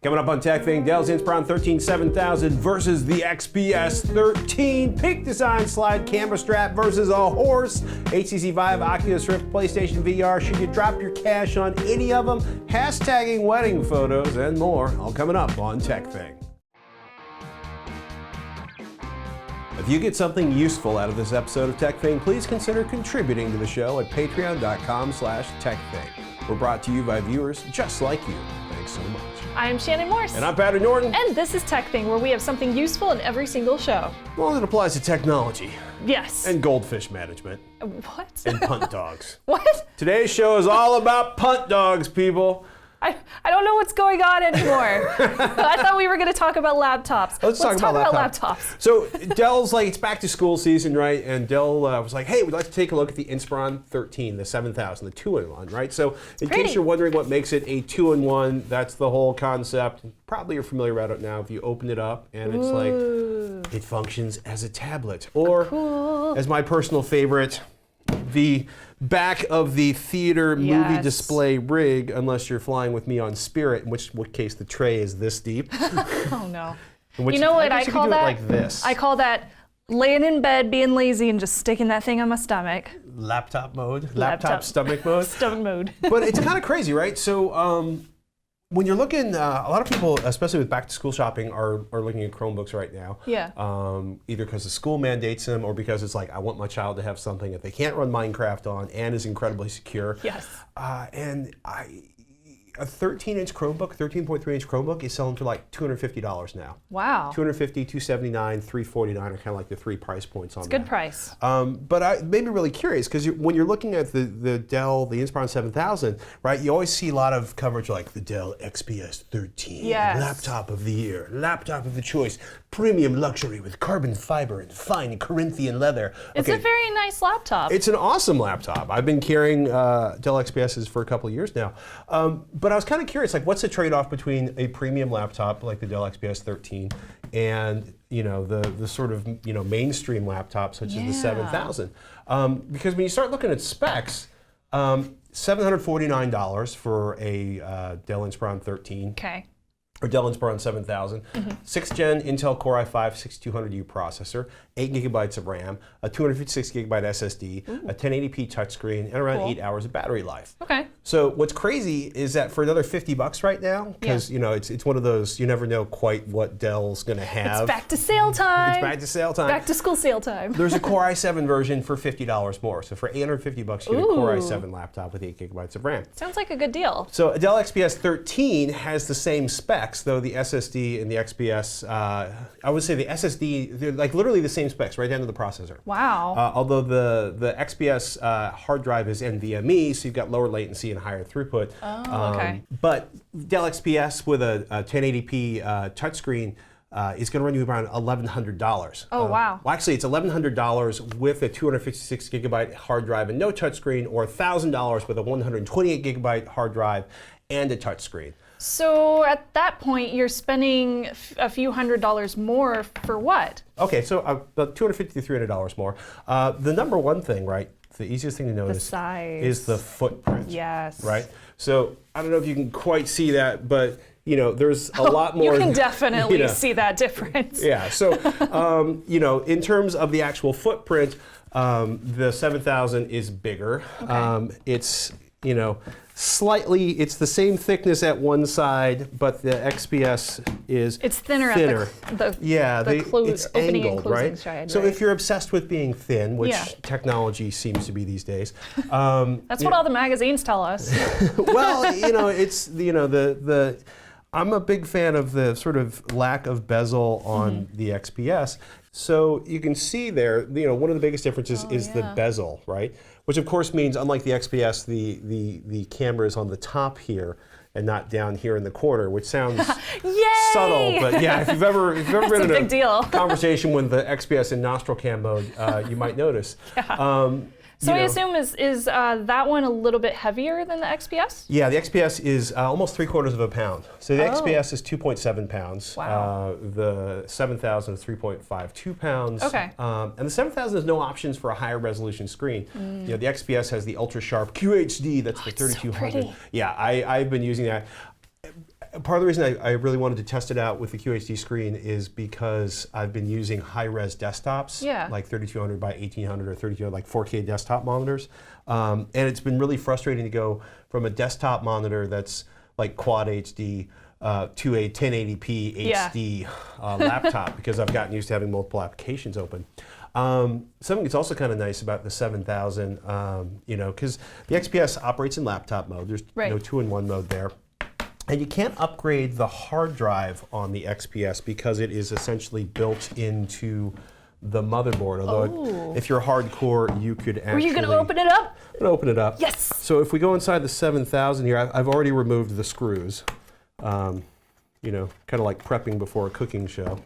Coming up on TekThing, Dell's Inspiron 13 7000 versus the XPS 13. Peak design slide camera strap versus a horse. HTC Vive, Oculus Rift, PlayStation VR. Should you drop your cash on any of them? Hashtagging wedding photos and more. All coming up on TekThing. If you get something useful out of this episode of TekThing, please consider contributing to the show at patreon.com/TekThing. We're brought to you by viewers just like you. Thanks so much. I'm Shannon Morse. And I'm Patrick Norton. And this is TekThing, where we have something useful in every single show. Well, it applies to technology. Yes. And goldfish management. What? And punt dogs. What? Today's show is all about punt dogs, people. I don't know what's going on anymore. I thought we were going to talk about laptops. Let's talk about laptops. So Dell's like, it's back to school season, right? And Dell was like, hey, we'd like to take a look at the Inspiron 13, the 7000, the 2-in-1, right? So in case you're wondering what makes it a 2-in-1, that's the whole concept. Probably you're familiar with it now if you open it up and it's like, it functions as a tablet. Or as my personal favorite, the back of the theater movie display rig, unless you're flying with me on Spirit, in which case the tray is this deep. Oh no. You know what I call that? Like this. I call that laying in bed, being lazy, and just sticking that thing on my stomach. Laptop mode? Laptop stomach mode? Stomach mode. But it's kind of crazy, right? So when you're looking, a lot of people, especially with back to school shopping, are looking at Chromebooks right now. Yeah. Either because the school mandates them or because it's like, I want my child to have something that they can't run Minecraft on and is incredibly secure. Yes. And a 13-inch Chromebook, 13.3-inch Chromebook is selling for like $250 now. Wow. $250, $279, $349 are kind of like the three price points on that. It's a good price. But I made me really curious because when you're looking at the Dell, the Inspiron 7000, right, you always see a lot of coverage like the Dell XPS 13, laptop of the year, laptop of the choice, premium luxury with carbon fiber and fine Corinthian leather. It's a very nice laptop. It's an awesome laptop. I've been carrying Dell XPSs for a couple of years now. But I was kind of curious, like, what's the trade-off between a premium laptop like the Dell XPS 13 and the sort of mainstream laptop such as the 7000? Because when you start looking at specs, $749 for a Dell Inspiron 13. Okay. Or Dell Inspiron 7000, 6th gen Intel Core i5 6200U processor, 8 gigabytes of RAM, a 256 gigabyte SSD, a 1080p touchscreen, and around 8 hours of battery life. Okay. So what's crazy is that for another $50 right now, because it's one of those, you never know quite what Dell's going to have. It's back to sale time. It's back to sale time. Back to school sale time. There's a Core i7 version for $50 more. So for $850, you get a Core i7 laptop with 8 gigabytes of RAM. Sounds like a good deal. So a Dell XPS 13 has the same specs, though the SSD and the XPS, I would say the SSD, they're like literally the same specs, right down to the processor. Wow. Although the XPS hard drive is NVMe, so you've got lower latency and higher throughput. Oh, okay. But Dell XPS with a 1080p touchscreen is going to run you around $1,100. Oh, wow. Well, actually, it's $1,100 with a 256 gigabyte hard drive and no touchscreen, or $1,000 with a 128 gigabyte hard drive and a touchscreen. So at that point, you're spending a few $100s more for what? Okay, so about $250 to $300 more. The number one thing, right? The easiest thing to notice is the footprint. Yes. Right? So I don't know if you can quite see that, but there's a lot more. You can definitely see that difference. Yeah. So in terms of the actual footprint, the 7000 is bigger. Okay. It's slightly, it's the same thickness at one side, but the XPS is thinner. At the it's opening angled, and closing right? side. So if you're obsessed with being thin, which technology seems to be these days, that's what all the magazines tell us. Well, it's I'm a big fan of the sort of lack of bezel on the XPS. So you can see there, one of the biggest differences is the bezel, right? Which of course means, unlike the XPS, the camera is on the top here and not down here in the corner, which sounds subtle, but yeah, if you've ever been in a conversation with the XPS in nostril cam mode, you might notice. So I assume is that one a little bit heavier than the XPS? Yeah, the XPS is almost 3/4 of a pound. So the XPS is 2.7 pounds. Wow. The 7000 is 3.52 pounds. Okay. And the 7000 has no options for a higher resolution screen. The XPS has the ultra sharp QHD. That's the 3200. So pretty. Yeah, I've been using that. Part of the reason I really wanted to test it out with the QHD screen is because I've been using high-res desktops, like 3200 by 1800 or 3200, like 4K desktop monitors. And it's been really frustrating to go from a desktop monitor that's like Quad HD to a 1080p HD laptop because I've gotten used to having multiple applications open. Something that's also kind of nice about the 7000, because the XPS operates in laptop mode. There's no 2-in-1 mode there. And you can't upgrade the hard drive on the XPS because it is essentially built into the motherboard. Although if you're hardcore, you could actually... Are you going to open it up? I'm going to open it up. Yes! So if we go inside the 7000 here, I've already removed the screws. Kind of like prepping before a cooking show.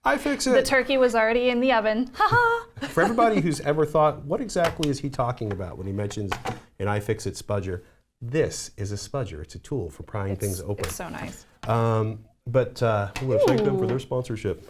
iFixit. The turkey was already in the oven. Ha-ha! For everybody who's ever thought, what exactly is he talking about when he mentions an iFixit spudger? This is a spudger. It's a tool for prying things open. It's so nice. But I want to thank them for their sponsorship.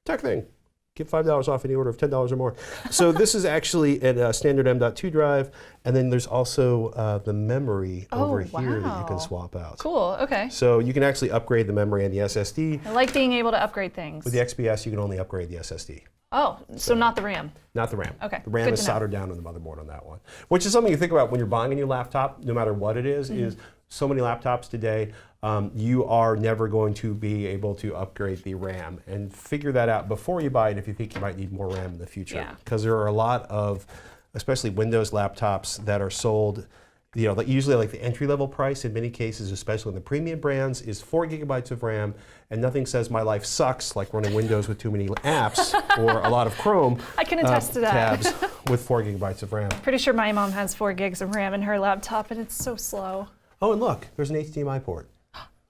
TekThing. Get $5 off any order of $10 or more. So this is actually a standard M.2 drive, and then there's also the memory over here that you can swap out. Cool, okay. So you can actually upgrade the memory and the SSD. I like being able to upgrade things. With the XPS, you can only upgrade the SSD. Oh, so not the RAM? Not the RAM. Okay, the RAM is soldered down on the motherboard on that one. Which is something you think about when you're buying a new laptop, no matter what it is so many laptops today, you are never going to be able to upgrade the RAM. And figure that out before you buy it if you think you might need more RAM in the future. Because there are a lot of, especially Windows laptops that are sold, usually like the entry-level price in many cases, especially in the premium brands, is 4 gigabytes of RAM, and nothing says my life sucks like running Windows with too many apps or a lot of Chrome I can attest to that. tabs with 4 gigabytes of RAM. Pretty sure my mom has 4 gigs of RAM in her laptop, and it's so slow. Oh, and look, there's an HDMI port.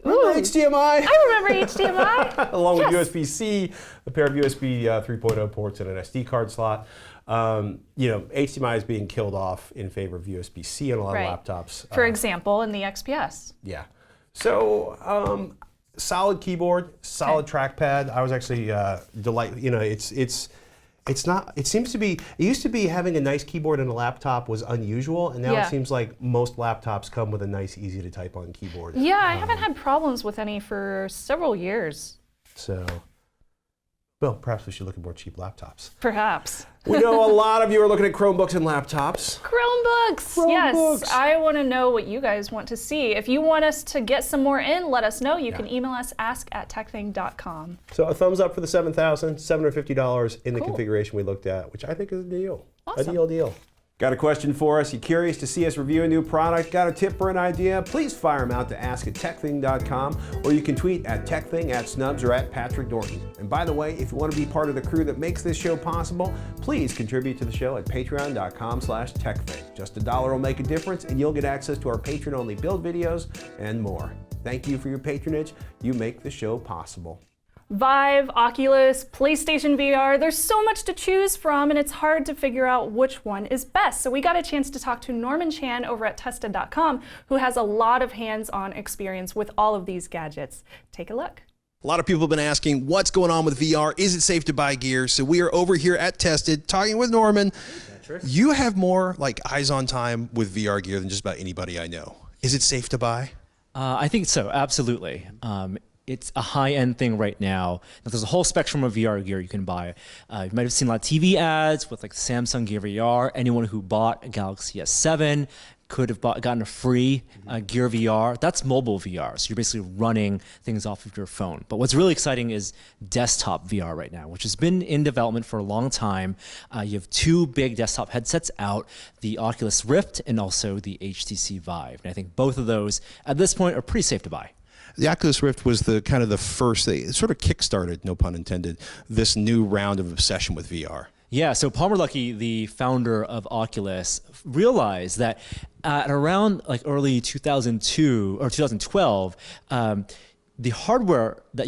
Ooh, HDMI! I remember HDMI! Along with USB-C, a pair of USB 3.0 ports, and an SD card slot. HDMI is being killed off in favor of USB-C on a lot of laptops. For example, in the XPS. Yeah. So, solid keyboard, solid trackpad. I was actually delighted. It's not. It seems to be. It used to be having a nice keyboard in a laptop was unusual, and now it seems like most laptops come with a nice, easy to type on keyboard. Yeah, I haven't had problems with any for several years. So, well, perhaps we should look at more cheap laptops. Perhaps. We know a lot of you are looking at Chromebooks and laptops. Chromebooks! Yes, I want to know what you guys want to see. If you want us to get some more in, let us know. You can email us, ask@tekthing.com. So a thumbs up for the 7000, $750 in the configuration we looked at, which I think is a deal. Awesome. A deal. Got a question for us? You curious to see us review a new product? Got a tip or an idea? Please fire them out to ask@tekthing.com, or you can tweet at TekThing, @Snubs, or @Patrick Norton. And by the way, if you want to be part of the crew that makes this show possible, please contribute to the show at patreon.com/TekThing. Just $1 will make a difference, and you'll get access to our patron-only build videos and more. Thank you for your patronage. You make the show possible. Vive, Oculus, PlayStation VR, there's so much to choose from, and it's hard to figure out which one is best. So we got a chance to talk to Norman Chan over at Tested.com, who has a lot of hands-on experience with all of these gadgets. Take a look. A lot of people have been asking what's going on with VR. Is it safe to buy gear? So we are over here at Tested talking with Norman. You have more like eyes on time with VR gear than just about anybody I know. Is it safe to buy? I think so, absolutely. It's a high-end thing right now. There's a whole spectrum of VR gear you can buy. You might have seen a lot of TV ads with like Samsung Gear VR. Anyone who bought a Galaxy S7 could have gotten a free Gear VR. That's mobile VR, so you're basically running things off of your phone. But what's really exciting is desktop VR right now, which has been in development for a long time. You have 2 big desktop headsets out, the Oculus Rift and also the HTC Vive. And I think both of those, at this point, are pretty safe to buy. The Oculus Rift was the kind of the first, it sort of kickstarted, no pun intended, this new round of obsession with VR. Yeah, so Palmer Luckey, the founder of Oculus, realized that at around like early 2002 or 2012, the hardware that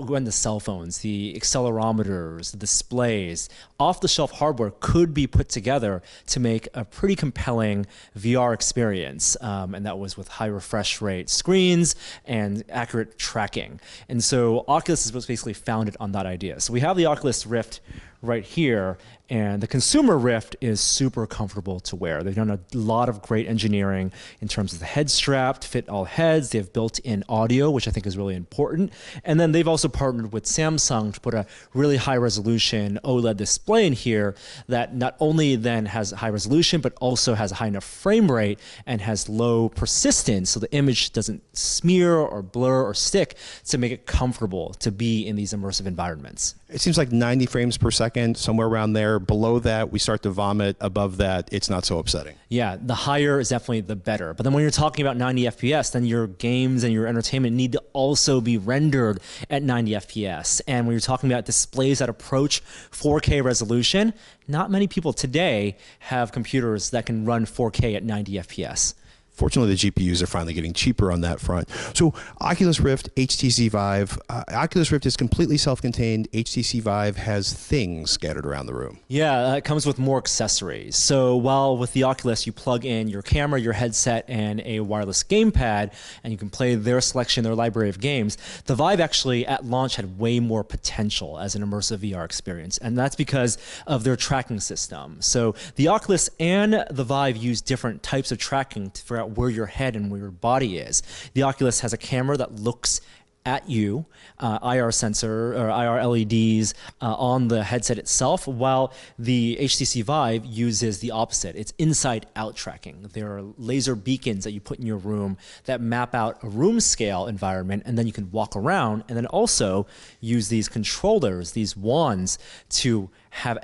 went into cell phones, the accelerometers, the displays, off-the-shelf hardware could be put together to make a pretty compelling VR experience. And that was with high refresh rate screens and accurate tracking. And so Oculus is basically founded on that idea. So we have the Oculus Rift right here. And the consumer Rift is super comfortable to wear. They've done a lot of great engineering in terms of the head strap to fit all heads. They have built-in audio, which I think is really important. And then they've also partnered with Samsung to put a really high-resolution OLED display in here that not only then has high resolution, but also has a high enough frame rate and has low persistence, so the image doesn't smear or blur or stick, to make it comfortable to be in these immersive environments. It seems like 90 frames per second, somewhere around there. Below that, we start to vomit. Above that, it's not so upsetting. Yeah, the higher is definitely the better. But then when you're talking about 90 FPS, then your games and your entertainment need to also be rendered at 90 FPS. And when you're talking about displays that approach 4K resolution, not many people today have computers that can run 4K at 90 FPS. Fortunately, the GPUs are finally getting cheaper on that front. So Oculus Rift, HTC Vive. Oculus Rift is completely self-contained. HTC Vive has things scattered around the room. Yeah, it comes with more accessories. So while with the Oculus, you plug in your camera, your headset, and a wireless gamepad, and you can play their selection, their library of games, the Vive actually at launch had way more potential as an immersive VR experience. And that's because of their tracking system. So the Oculus and the Vive use different types of tracking to figure out where your head and where your body is. The Oculus has a camera that looks at you, IR sensor or IR LEDs on the headset itself, while the HTC Vive uses the opposite. It's inside-out tracking. There are laser beacons that you put in your room that map out a room scale environment, and then you can walk around and then also use these controllers, these wands, to have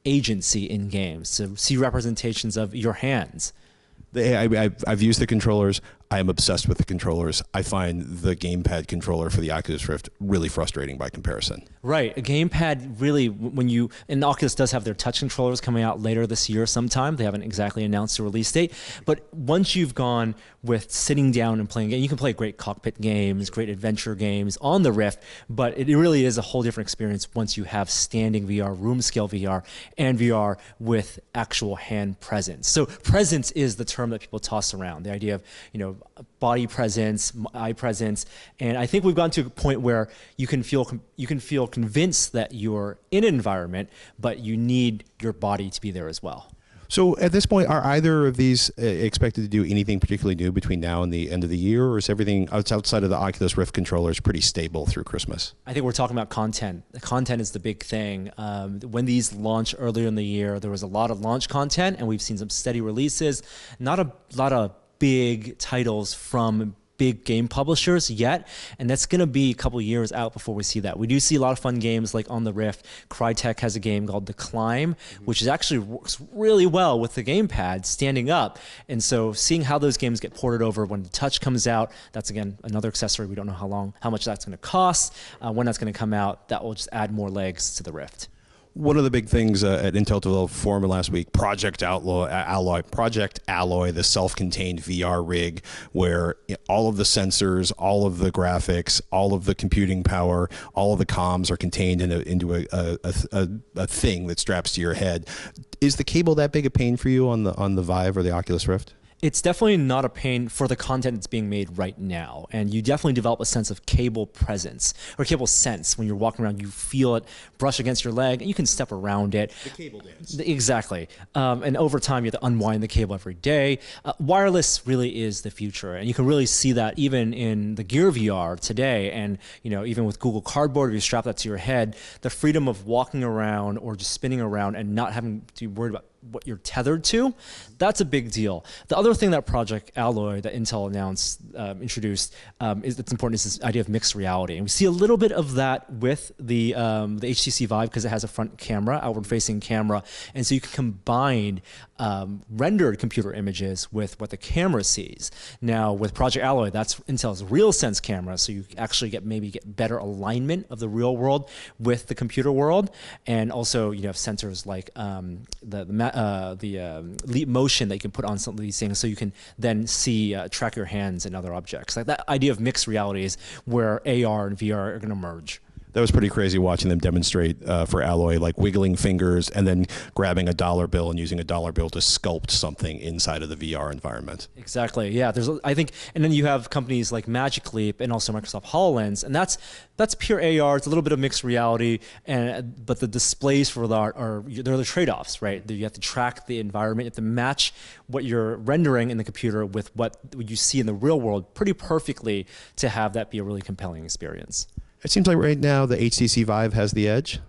agency in games, to see representations of your hands. I've used the controllers. I am obsessed with the controllers. I find the gamepad controller for the Oculus Rift really frustrating by comparison. Right. A gamepad really, and Oculus does have their touch controllers coming out later this year sometime. They haven't exactly announced a release date. But once you've gone with sitting down and playing games, you can play great cockpit games, great adventure games on the Rift, but it really is a whole different experience once you have standing VR, room scale VR, and VR with actual hand presence. So presence is the term that people toss around, the idea of, body presence, eye presence, and I think we've gotten to a point where you can feel convinced that you're in an environment, but you need your body to be there as well. So at this point, are either of these expected to do anything particularly new between now and the end of the year, or is everything outside of the Oculus Rift controllers pretty stable through Christmas? I think we're talking about content. The content is the big thing. When these launched earlier in the year, there was a lot of launch content, and we've seen some steady releases. Not a lot of big titles from big game publishers yet, and that's going to be a couple years out before we see that. We do see a lot of fun games like on the Rift. Crytek has a game called The Climb, which actually works really well with the gamepad standing up, and so seeing how those games get ported over when the touch comes out, that's again another accessory. We don't know how much that's going to cost, when that's going to come out. That will just add more legs to the Rift. One of the big things at Intel Developer Forum last week, Project Alloy, the self-contained VR rig, where all of the sensors, all of the graphics, all of the computing power, all of the comms are contained into a thing that straps to your head. Is the cable that big a pain for you on the Vive or the Oculus Rift? It's definitely not a pain for the content that's being made right now. And you definitely develop a sense of cable presence or cable sense when you're walking around. You feel it brush against your leg and you can step around it. The cable dance. Exactly. And over time, you have to unwind the cable every day. Wireless really is the future. And you can really see that even in the Gear VR today. And even with Google Cardboard, you strap that to your head, the freedom of walking around or just spinning around and not having to be worried about what you're tethered to, that's a big deal. The other thing that Project Alloy that Intel introduced that's important is this idea of mixed reality. And we see a little bit of that with the HTC Vive because it has a front camera, outward-facing camera. And so you can combine rendered computer images with what the camera sees. Now, with Project Alloy, that's Intel's RealSense camera, so you actually get better alignment of the real world with the computer world. And also, you have sensors like the leap motion that you can put on some of these things, so you can then track your hands and other objects. Like that idea of mixed reality is where AR and VR are going to merge. That was pretty crazy watching them demonstrate for Alloy, like wiggling fingers and then grabbing a dollar bill and using a dollar bill to sculpt something inside of the VR environment. Exactly. Yeah. I think, and then you have companies like Magic Leap and also Microsoft HoloLens, and that's pure AR. It's a little bit of mixed reality, but the displays for that they're the trade-offs, right? You have to track the environment, you have to match what you're rendering in the computer with what you see in the real world pretty perfectly to have that be a really compelling experience. It seems like right now the HTC Vive has the edge.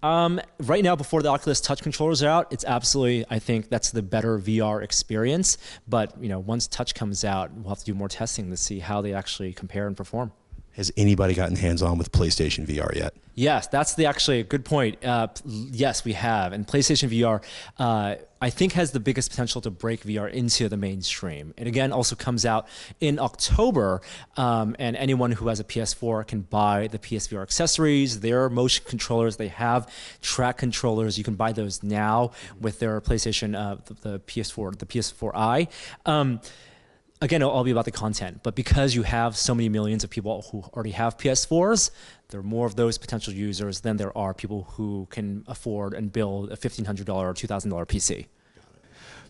Right now, before the Oculus Touch controllers are out, it's absolutely, I think that's the better VR experience. But once Touch comes out, we'll have to do more testing to see how they actually compare and perform. Has anybody gotten hands-on with PlayStation VR yet? Yes, that's actually a good point. Yes, we have. And PlayStation VR, I think, has the biggest potential to break VR into the mainstream. And again, also comes out in October. And anyone who has a PS4 can buy the PSVR accessories, their motion controllers. They have track controllers. You can buy those now with their PlayStation, the PS4, the PS4i. Again, it'll all be about the content, but because you have so many millions of people who already have PS4s, there are more of those potential users than there are people who can afford and build a $1,500 or $2,000 PC.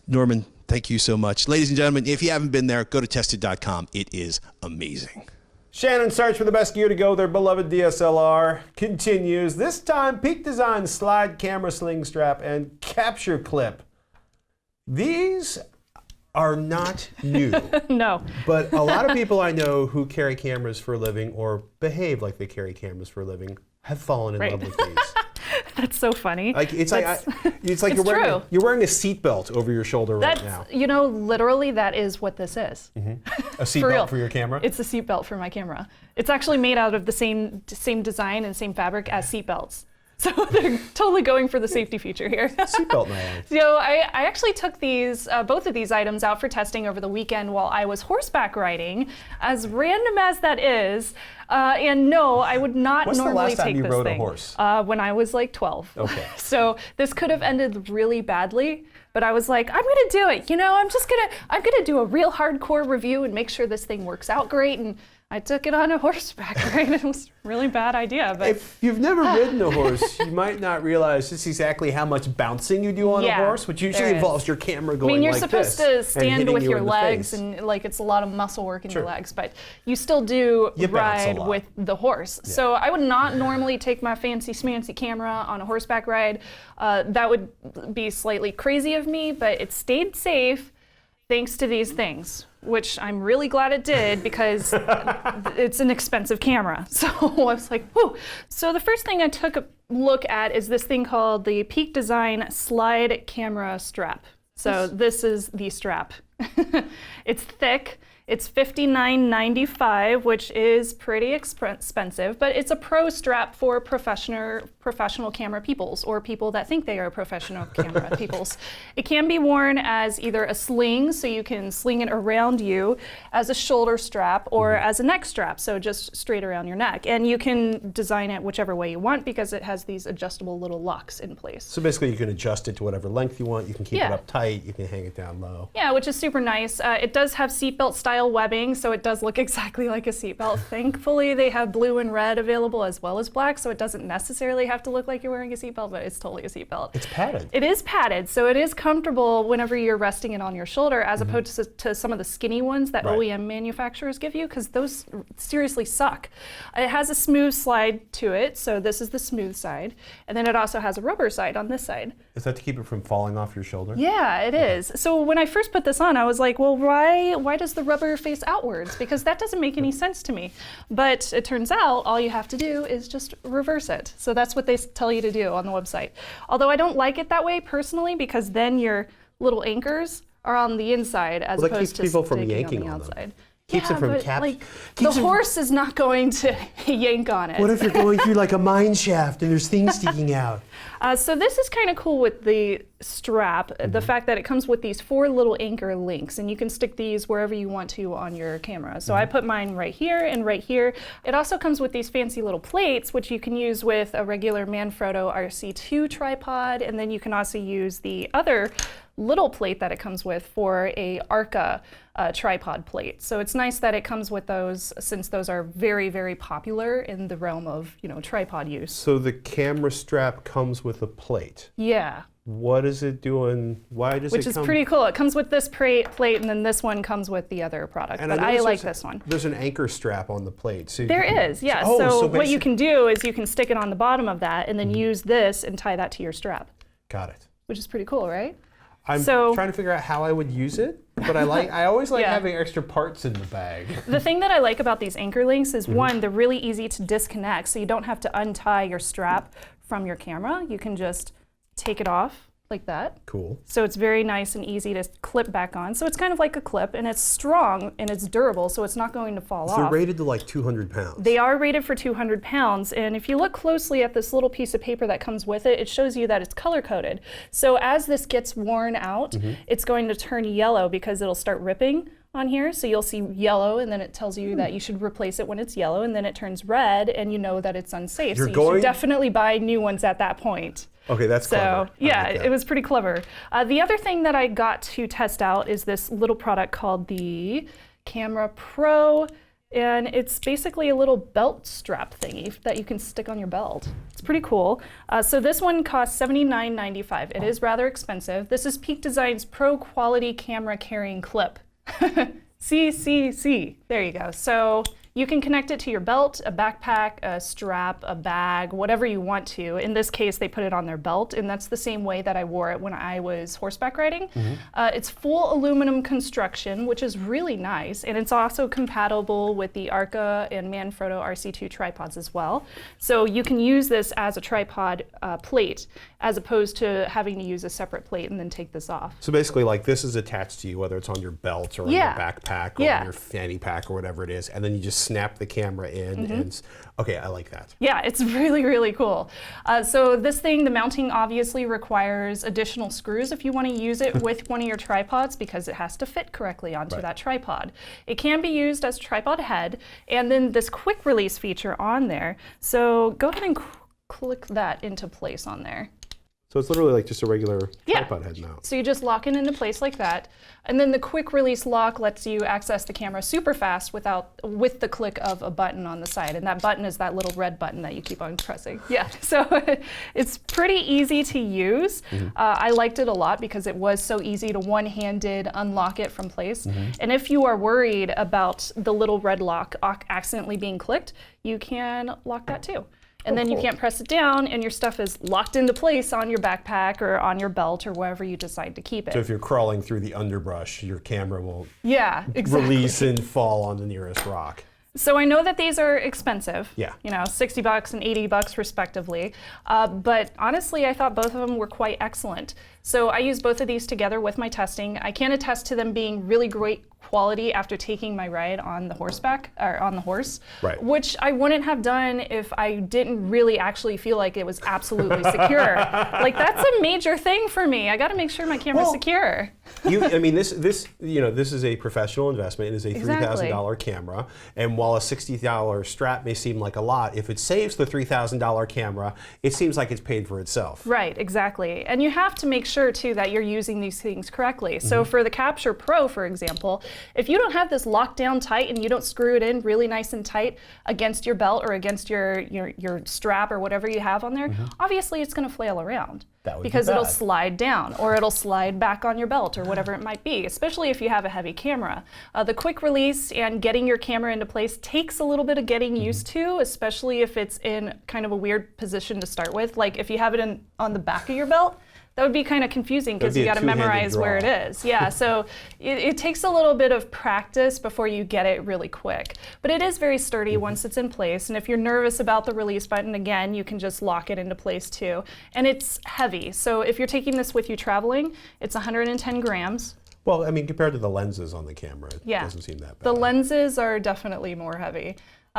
Norman, thank you so much. Ladies and gentlemen, if you haven't been there, go to tested.com. It is amazing. Shannon's search for the best gear to go with their beloved DSLR continues. This time, Peak Design slide camera sling strap and capture clip. These are not new. No. But a lot of people I know who carry cameras for a living or behave like they carry cameras for a living have fallen in love with these. That's so funny. It's like you're wearing a seatbelt over your shoulder right now. Literally that is what this is. Mm-hmm. A seatbelt for your camera? It's a seatbelt for my camera. It's actually made out of the same design and same fabric as seatbelts. So they're totally going for the safety feature here. Seatbelt man. So I actually took both of these items out for testing over the weekend while I was horseback riding, as random as that is. And no, I would not normally take this thing. What's the last time you rode a horse? When I was like 12. Okay. So this could have ended really badly, but I was like, I'm gonna do it. I'm gonna do a real hardcore review and make sure this thing works out great. And I took it on a horseback ride. It was a really bad idea. But if you've never ridden a horse, you might not realize just exactly how much bouncing you do on a horse, which usually involves your camera going like this. You're supposed to stand with your legs, and it's a lot of muscle work in your legs, but you still do ride with the horse. Yeah. So I would not normally take my fancy schmancy camera on a horseback ride. That would be slightly crazy of me, but it stayed safe thanks to these things, which I'm really glad it did because it's an expensive camera. So I was like, whoo. So the first thing I took a look at is this thing called the Peak Design Slide Camera Strap. So this is the strap. It's thick. It's $59.95, which is pretty expensive, but it's a pro strap for professional camera peoples, or people that think they are professional camera peoples. It can be worn as either a sling, so you can sling it around you, as a shoulder strap, or as a neck strap, so just straight around your neck. And you can design it whichever way you want because it has these adjustable little locks in place. So basically you can adjust it to whatever length you want. You can keep it up tight. You can hang it down low. Yeah, which is super nice. It does have seatbelt style webbing, so it does look exactly like a seatbelt. Thankfully, they have blue and red available as well as black, so it doesn't necessarily have to look like you're wearing a seatbelt, but it's totally a seatbelt. It's padded. It is padded, so it is comfortable whenever you're resting it on your shoulder, as opposed to some of the skinny ones that OEM manufacturers give you, because those seriously suck. It has a smooth slide to it, so this is the smooth side, and then it also has a rubber side on this side. Is that to keep it from falling off your shoulder? Yeah, it is. So when I first put this on, I was like, well, why does the rubber face outwards? Because that doesn't make any sense to me. But it turns out all you have to do is just reverse it. So that's what they tell you to do on the website. Although I don't like it that way personally, because then your little anchors are on the inside as opposed to people from sticking yanking on the on outside. Them. Keeps it from the horse is not going to yank on it. What if you're going through like a mine shaft and there's things sticking out? So this is kind of cool with the strap, the fact that it comes with these 4 little anchor links, and you can stick these wherever you want to on your camera. So I put mine right here and right here. It also comes with these fancy little plates, which you can use with a regular Manfrotto RC2 tripod, and then you can also use the other little plate that it comes with for a Arca tripod plate. So it's nice that it comes with those, since those are very, very popular in the realm of, tripod use. So the camera strap comes with a plate. Yeah. What is it doing? Why does it come? Which is pretty cool. It comes with this plate, and then this one comes with the other product. And but I like this one. There's an anchor strap on the plate. So There is, yeah. Oh, so what you can do is you can stick it on the bottom of that and then use this and tie that to your strap. Got it. Which is pretty cool, right? I'm trying to figure out how I would use it, but I always like having extra parts in the bag. The thing that I like about these anchor links is one, they're really easy to disconnect, so you don't have to untie your strap from your camera. You can just take it off like that. Cool. So it's very nice and easy to clip back on. So it's kind of like a clip, and it's strong and it's durable, so it's not going to fall off. They're rated to like 200 pounds. They are rated for 200 pounds, and if you look closely at this little piece of paper that comes with it, it shows you that it's color coded. So as this gets worn out, it's going to turn yellow because it'll start ripping on here. So you'll see yellow, and then it tells you that you should replace it when it's yellow, and then it turns red, and you know that it's unsafe. So you should definitely buy new ones at that point. Okay, that's clever. So yeah, it was pretty clever. The other thing that I got to test out is this little product called the Camera Pro, and it's basically a little belt strap thingy that you can stick on your belt. It's pretty cool. So this one costs $79.95. It is rather expensive. This is Peak Design's Pro Quality Camera Carrying Clip. CCC. There you go. So you can connect it to your belt, a backpack, a strap, a bag, whatever you want to. In this case, they put it on their belt, and that's the same way that I wore it when I was horseback riding. It's full aluminum construction, which is really nice, and it's also compatible with the Arca and Manfrotto RC2 tripods as well. So you can use this as a tripod plate, as opposed to having to use a separate plate and then take this off. So basically, like, this is attached to you, whether it's on your belt or on your backpack or on your fanny pack or whatever it is, and then you just snap the camera in and okay, I like that. Yeah, it's really, really cool. So this thing, the mounting obviously requires additional screws if you want to use it with one of your tripods, because it has to fit correctly onto that tripod. It can be used as a tripod head, and then this quick release feature on there. So go ahead and click that into place on there. So it's literally like just a regular tripod head mount. So you just lock it into place like that, and then the quick release lock lets you access the camera super fast with the click of a button on the side, and that button is that little red button that you keep on pressing. Yeah, so it's pretty easy to use. I liked it a lot because it was so easy to one-handed unlock it from place. And if you are worried about the little red lock accidentally being clicked, you can lock that too. And then you can't press it down, and your stuff is locked into place on your backpack or on your belt or wherever you decide to keep it. So if you're crawling through the underbrush, your camera will release and fall on the nearest rock. So I know that these are expensive. Yeah. You know, $60 and $80 respectively. But honestly, I thought both of them were quite excellent. So I used both of these together with my testing. I can attest to them being really great quality after taking my ride on the horse, which I wouldn't have done if I didn't really actually feel like it was absolutely secure. Like, that's a major thing for me. I got to make sure my camera's secure. I mean, this is a professional investment. It is a $3,000 camera, and while a $60 strap may seem like a lot, if it saves the $3,000 camera, it seems like it's paid for itself. Right, exactly. And you have to make sure too that you're using these things correctly. So for the Capture Pro, for example, if you don't have this locked down tight and you don't screw it in really nice and tight against your belt or against your strap or whatever you have on there, obviously it's going to flail around. Because it'll slide down, or it'll slide back on your belt, or whatever it might be, especially if you have a heavy camera. The quick release and getting your camera into place takes a little bit of getting used to, especially if it's in kind of a weird position to start with. Like if you have it on the back of your belt, that would be kind of confusing because you got to memorize where it is. Yeah, so it takes a little bit of practice before you get it really quick. But it is very sturdy once it's in place. And if you're nervous about the release button, again, you can just lock it into place too. And it's heavy. So if you're taking this with you traveling, it's 110 grams. Well, I mean, compared to the lenses on the camera, it doesn't seem that bad. The lenses are definitely more heavy.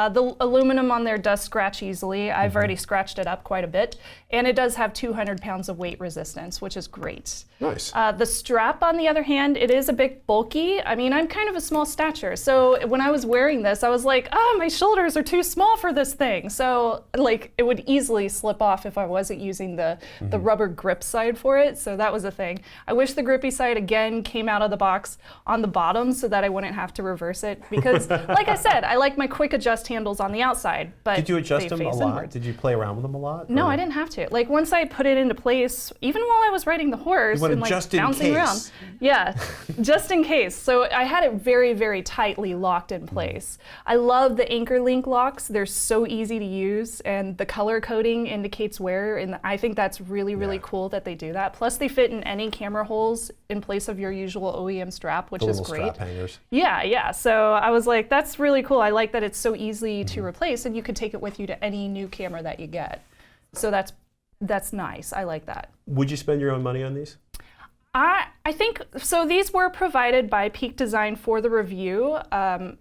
The aluminum on there does scratch easily. I've already scratched it up quite a bit. And it does have 200 pounds of weight resistance, which is great. Nice. The strap, on the other hand, it is a bit bulky. I mean, I'm kind of a small stature. So when I was wearing this, I was like, oh, my shoulders are too small for this thing. So like it would easily slip off if I wasn't using the rubber grip side for it. So that was a thing. I wish the grippy side, again, came out of the box on the bottom so that I wouldn't have to reverse it. Because like I said, I like my quick adjust handles on the outside, but did you adjust they them a face lot? inwards. Did you play around with them a lot? No, or? I didn't have to. Like once I put it into place, even while I was riding the horse and like just in bouncing case. around. Yeah, just in case. So I had it very, very tightly locked in place. I love the anchor link locks. They're so easy to use, and the color coding indicates where, and I think that's really, really cool that they do that. Plus they fit in any camera holes in place of your usual OEM strap, which is great. Strap hangers. Yeah. So I was like, that's really cool. I like that it's so easy to replace, and you could take it with you to any new camera that you get. So that's nice. I like that. Would you spend your own money on these? I think, so these were provided by Peak Design for the review.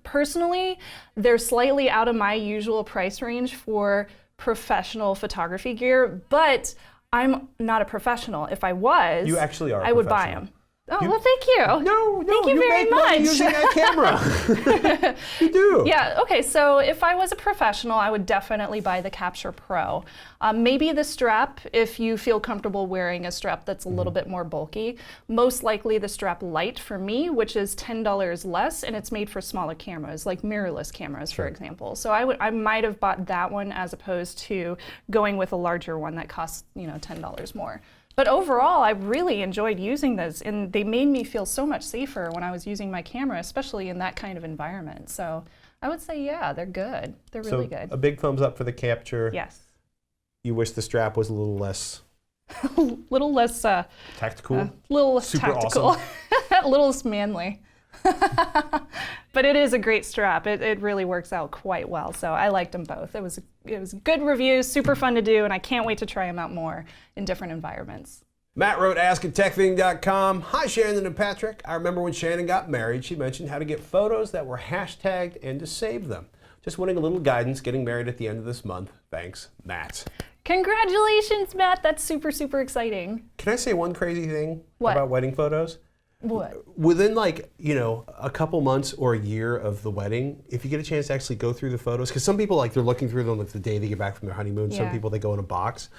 Personally, they're slightly out of my usual price range for professional photography gear, but I'm not a professional. If I was, You actually are a I would buy professional. them. Oh, well, thank you. No, Thank you you very make money much. using that camera. You do. Yeah, okay, so if I was a professional, I would definitely buy the Capture Pro. Maybe the strap, if you feel comfortable wearing a strap that's a little bit more bulky. Most likely the strap Lite for me, which is $10 less, and it's made for smaller cameras, like mirrorless cameras, for example. So I might have bought that one as opposed to going with a larger one that costs, $10 more. But overall, I really enjoyed using those, and they made me feel so much safer when I was using my camera, especially in that kind of environment. So I would say, yeah, they're good. They're really good. A big thumbs up for the Capture. Yes. You wish the strap was a little less Little less tactical. little less Super tactical. awesome. A little less manly. But it is a great strap. It really works out quite well. So I liked them both. It was a good review, super fun to do, and I can't wait to try them out more in different environments. Matt wrote, ask at TekThing.com. Hi, Shannon and Patrick. I remember when Shannon got married, she mentioned how to get photos that were hashtagged and to save them. Just wanting a little guidance getting married at the end of this month. Thanks, Matt. Congratulations, Matt. That's super, super exciting. Can I say one crazy thing What? about wedding photos? What? Within a couple months or a year of the wedding, if you get a chance to actually go through the photos, because some people they're looking through them the day they get back from their honeymoon. Some Yeah. people they go in a box.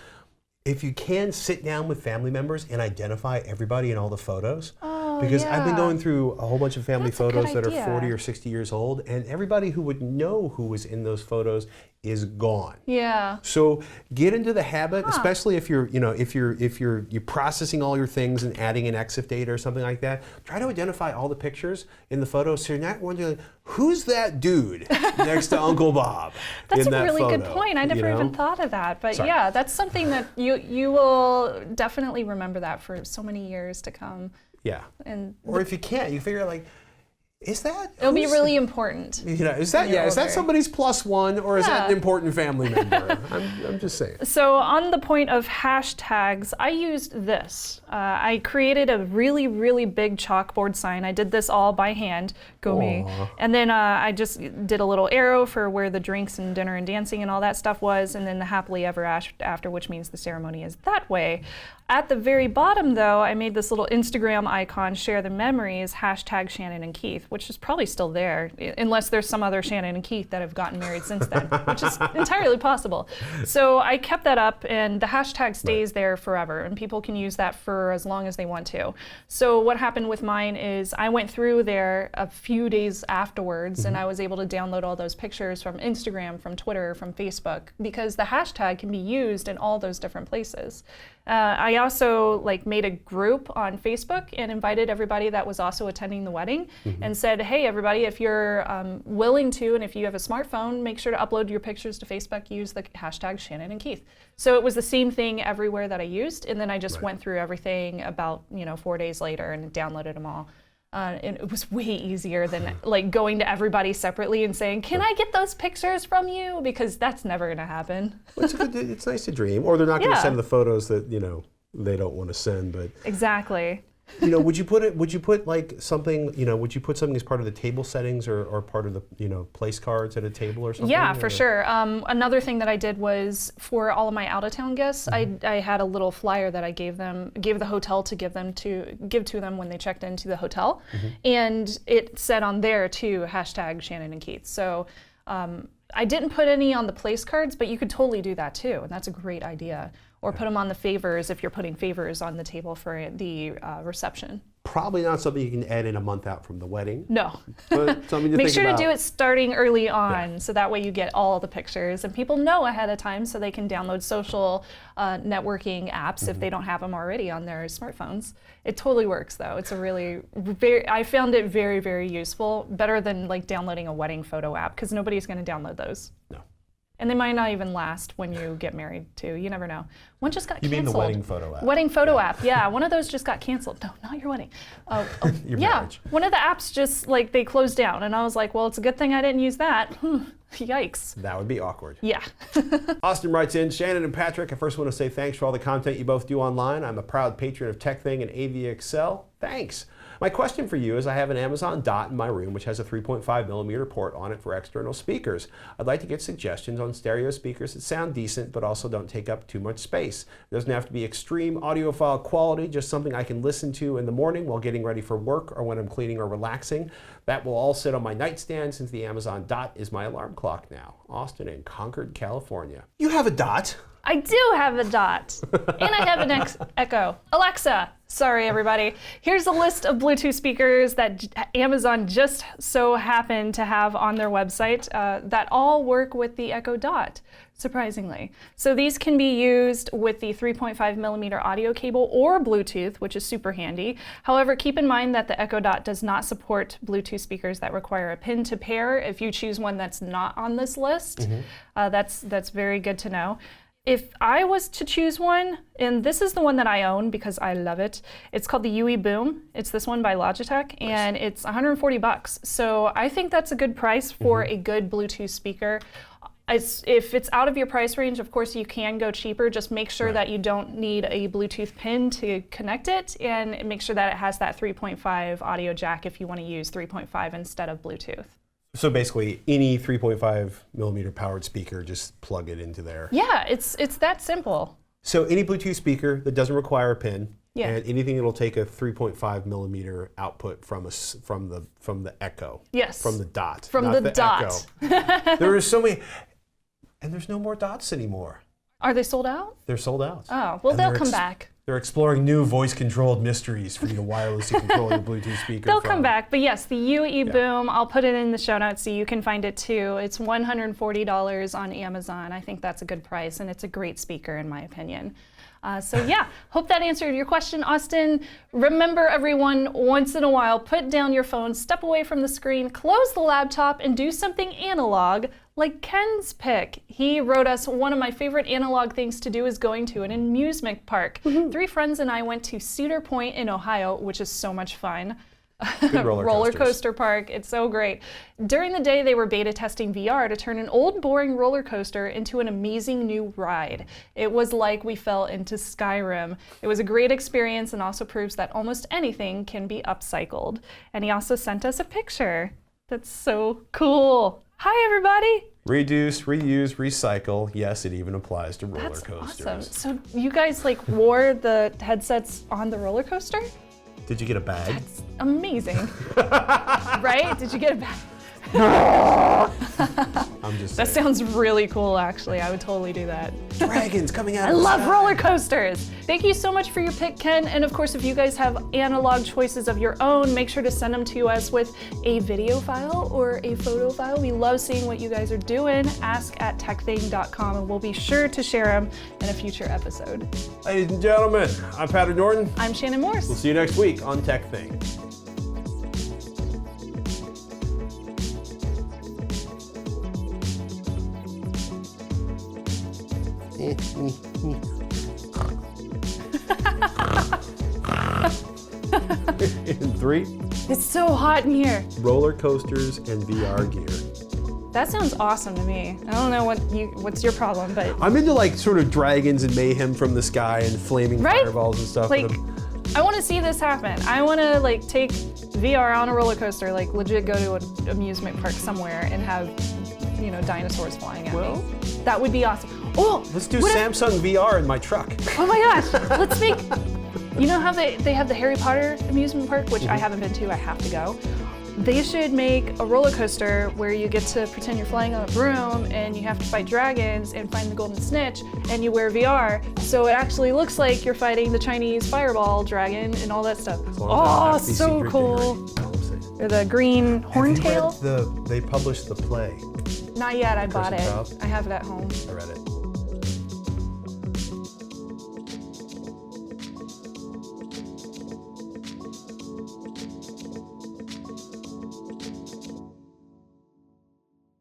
If you can sit down with family members and identify everybody in all the photos, because I've been yeah. going through a whole bunch of family That's a good photos that are idea. 40 or 60 years old, and everybody who would know who was in those photos is gone. Yeah. So get into the habit, especially if you're processing all your things and adding an exif data or something like that. Try to identify all the pictures in the photos so you're not wondering who's that dude next to Uncle Bob. That's in a that really good photo, point. I never even thought of that. But yeah, that's something that you will definitely remember that for so many years to come. Yeah. And Or if you can't, you figure like, is that? it'll be really important. Is that you're is that older. somebody's +1 or is that an important family member? I'm just saying. So on the point of hashtags, I used this. I created a really, really big chalkboard sign. I did this all by hand. Go me. And then I just did a little arrow for where the drinks and dinner and dancing and all that stuff was, and then the happily ever after, which means the ceremony is that way. At the very bottom, though, I made this little Instagram icon, share the memories, hashtag Shannon and Keith, which is probably still there, unless there's some other Shannon and Keith that have gotten married since then, which is entirely possible. So I kept that up, and the hashtag stays there forever, and people can use that for as long as they want to. So what happened with mine is I went through there a few days afterwards, and I was able to download all those pictures from Instagram, from Twitter, from Facebook, because the hashtag can be used in all those different places. I also made a group on Facebook and invited everybody that was also attending the wedding and said, hey, everybody, if you're willing to, and if you have a smartphone, make sure to upload your pictures to Facebook, use the hashtag Shannon and Keith. So it was the same thing everywhere that I used, and then I just went through everything about 4 days later and downloaded them all. And it was way easier than going to everybody separately and saying, can I get those pictures from you? Because that's never going to happen. It's nice to dream. Or they're not going to Yeah. send the photos that, they don't want to send. But Exactly. You know, would you put like something, you know, would you put something as part of the table settings or part of the, you know, place cards at a table or something? Yeah, for sure. Another thing that I did was for all of my out-of-town guests, I had a little flyer that I gave the hotel to give to them when they checked into the hotel, and it said on there too #Shannon and Keith. So I didn't put any on the place cards, but you could totally do that too, and that's a great idea. Or put them on the favors if you're putting favors on the table for the reception. Probably not something you can add in a month out from the wedding. No. But something to Make think sure about. to do it starting early on, so that way you get all the pictures and people know ahead of time so they can download social networking apps if they don't have them already on their smartphones. It totally works though. It's a really, I found it very, very useful. Better than like downloading a wedding photo app because nobody's going to download those. No. And they might not even last when you get married too. You never know. One just got canceled. You mean the wedding photo app? Wedding photo app, yeah. One of those just got canceled. No, not your wedding. Your yeah, marriage. one of the apps just like they closed down, and I was like, well, it's a good thing I didn't use that. Yikes. That would be awkward. Yeah. Austin writes in, Shannon and Patrick, I first want to say thanks for all the content you both do online. I'm a proud patron of TekThing and AVXL. Thanks. My question for you is I have an Amazon Dot in my room which has a 3.5mm port on it for external speakers. I'd like to get suggestions on stereo speakers that sound decent but also don't take up too much space. It doesn't have to be extreme audiophile quality, just something I can listen to in the morning while getting ready for work or when I'm cleaning or relaxing. That will all sit on my nightstand since the Amazon Dot is my alarm clock now. Austin in Concord, California. You have a Dot? I do have a Dot, and I have an Echo. Alexa, sorry everybody. Here's a list of Bluetooth speakers that Amazon just so happened to have on their website that all work with the Echo Dot, surprisingly. So these can be used with the 3.5mm audio cable or Bluetooth, which is super handy. However, keep in mind that the Echo Dot does not support Bluetooth speakers that require a pin to pair if you choose one that's not on this list. That's very good to know. If I was to choose one, and this is the one that I own because I love it, it's called the UE Boom. It's this one by Logitech, and it's $140. So I think that's a good price for a good Bluetooth speaker. If it's out of your price range, of course you can go cheaper. Just make sure that you don't need a Bluetooth pin to connect it, and make sure that it has that 3.5 audio jack if you want to use 3.5 instead of Bluetooth. So basically, any 3.5mm powered speaker, just plug it into there. Yeah, it's that simple. So any Bluetooth speaker that doesn't require a pin, Yeah. and anything that'll take a 3.5mm output from the Echo. Yes. From the Dot. From not the Dot. Echo. There are so many, and there's no more Dots anymore. Are they sold out? They're sold out. Oh, well, And they'll they're come back. They're exploring new voice-controlled mysteries for you to wirelessly control your Bluetooth speaker. They'll come back, but yes, the UE Boom, I'll put it in the show notes so you can find it too. It's $140 on Amazon. I think that's a good price, and it's a great speaker in my opinion. So yeah, hope that answered your question, Austin. Remember everyone, once in a while, put down your phone, step away from the screen, close the laptop, and do something analog like Ken's pick. He wrote us, one of my favorite analog things to do is going to an amusement park. 3 friends and I went to Cedar Point in Ohio, which is so much fun. Good roller coaster park. It's so great. During the day, they were beta testing VR to turn an old, boring roller coaster into an amazing new ride. It was like we fell into Skyrim. It was a great experience and also proves that almost anything can be upcycled. And he also sent us a picture. That's so cool. Hi, everybody. Reduce, reuse, recycle. Yes, it even applies to roller That's coasters. awesome. So you guys like wore the headsets on the roller coaster? Did you get a bag? That's amazing. Right? Did you get a bag? I'm just That saying. sounds really cool, actually. I would totally do that. Dragons coming out I of the love sky. roller coasters. Thank you so much for your pick, Ken. And of course, if you guys have analog choices of your own, make sure to send them to us with a video file or a photo file. We love seeing what you guys are doing. Ask@tekthing.com, and we'll be sure to share them in a future episode. Ladies and gentlemen, I'm Patrick Norton. I'm Shannon Morse. We'll see you next week on TekThing. In 3, It's so hot in here. roller coasters and VR gear. That sounds awesome to me. I don't know what's your problem, but I'm into like sort of dragons and mayhem from the sky and flaming Right? fireballs and stuff. Like, but I want to see this happen. I want to like take VR on a roller coaster, like legit go to an amusement park somewhere and have, you know, dinosaurs flying at me. That would be awesome. Oh, Let's do Samsung VR in my truck. Oh my gosh, let's make, you know how they have the Harry Potter amusement park, which I haven't been to, I have to go. They should make a roller coaster where you get to pretend you're flying on a broom and you have to fight dragons and find the golden snitch, and you wear VR, so it actually looks like you're fighting the Chinese fireball dragon and all that stuff. Oh, so cool. Or the green horntail. They published the play. Not yet, I bought it. Child? I have it at home. I read it.